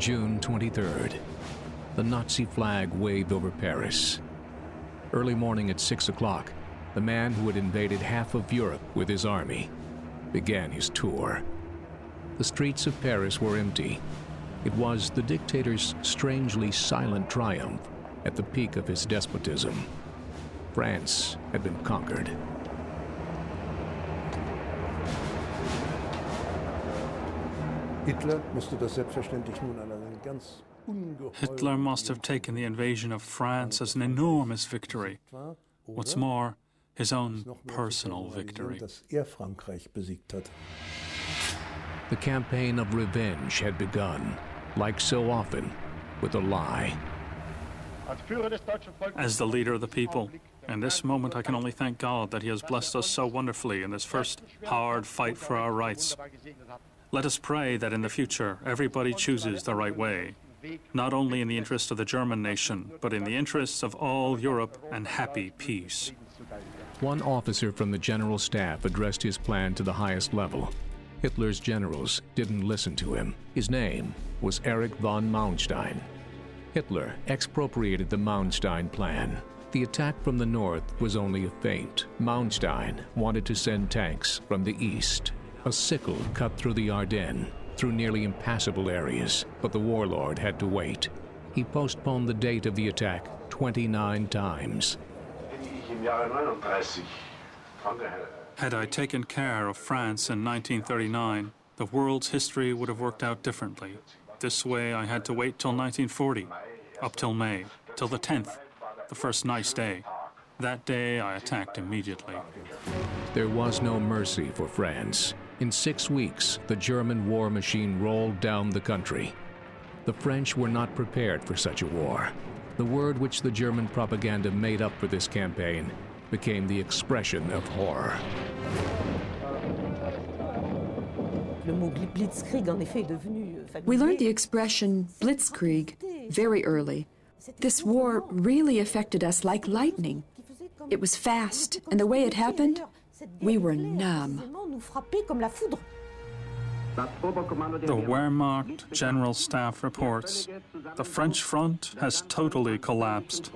June 23rd. The Nazi flag waved over Paris. Early morning at 6 o'clock, the man who had invaded half of Europe with his army began his tour. The streets of Paris were empty. It was the dictator's strangely silent triumph at the peak of his despotism. France had been conquered. Hitler must have taken the invasion of France as an enormous victory. What's more, his own personal victory. The campaign of revenge had begun, like so often, with a lie. As the leader of the people, in this moment I can only thank God that He has blessed us so wonderfully in this first hard fight for our rights. Let us pray that in the future everybody chooses the right way, not only in the interest of the German nation, but in the interests of all Europe and happy peace. One officer from the general staff addressed his plan to the highest level. Hitler's generals didn't listen to him. His name was Erich von Manstein. Hitler expropriated the Manstein plan. The attack from the north was only a feint. Manstein wanted to send tanks from the east. A sickle cut through the Ardennes, through nearly impassable areas, but the warlord had to wait. He postponed the date of the attack 29 times. Had I taken care of France in 1939, the world's history would have worked out differently. This way I had to wait till 1940, up till May, till the 10th, the first nice day. That day I attacked immediately. There was no mercy for France. In 6 weeks, the German war machine rolled down the country. The French were not prepared for such a war. The word which the German propaganda made up for this campaign became the expression of horror. We learned the expression blitzkrieg very early. This war really affected us like lightning. It was fast, and the way it happened, we were numb. The Wehrmacht General Staff reports, the French front has totally collapsed.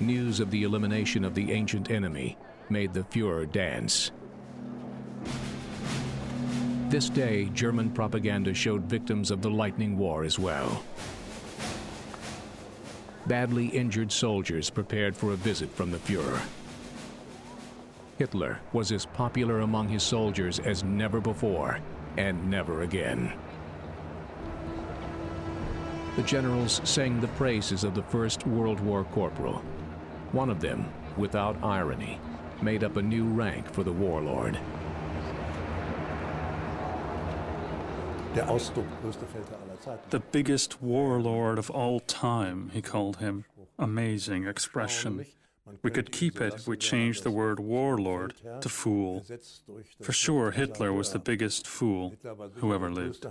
News of the elimination of the ancient enemy made the Führer dance. This day, German propaganda showed victims of the lightning war as well. Badly injured soldiers prepared for a visit from the Führer. Hitler was as popular among his soldiers as never before, and never again. The generals sang the praises of the First World War corporal. One of them, without irony, made up a new rank for the warlord. The biggest warlord of all time, he called him. Amazing expression. We could keep it if we changed the word warlord to fool. For sure, Hitler was the biggest fool who ever lived.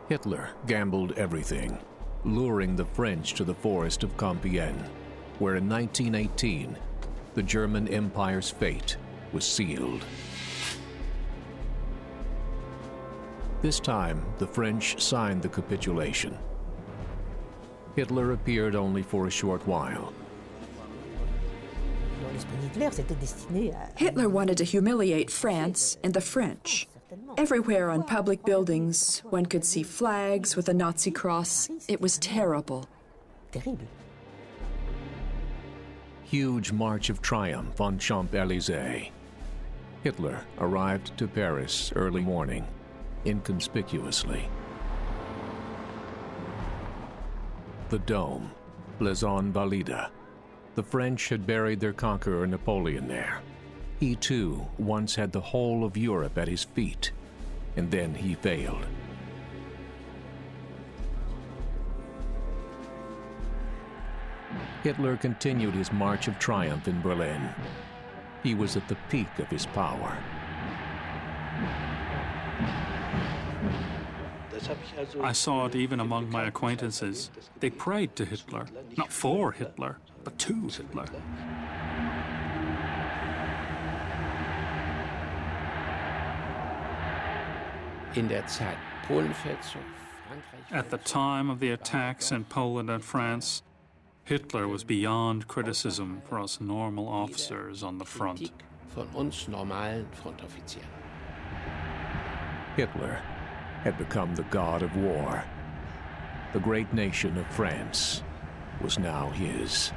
Hitler gambled everything, luring the French to the forest of Compiègne, where in 1918, the German Empire's fate was sealed. This time, the French signed the capitulation. Hitler appeared only for a short while. Hitler wanted to humiliate France and the French. Everywhere on public buildings, one could see flags with a Nazi cross. It was terrible. Huge march of triumph on Champs-Élysées. Hitler arrived to Paris early morning, inconspicuously. The Dome, Les Invalides. The French had buried their conqueror Napoleon there. He too once had the whole of Europe at his feet, and then he failed. Hitler continued his march of triumph in Berlin. He was at the peak of his power. I saw it even among my acquaintances. They prayed to Hitler, not for Hitler, but to Hitler. . At the time of the attacks in Poland and France, Hitler was beyond criticism for us normal officers on the front. Hitler had become the god of war. The great nation of France was now his.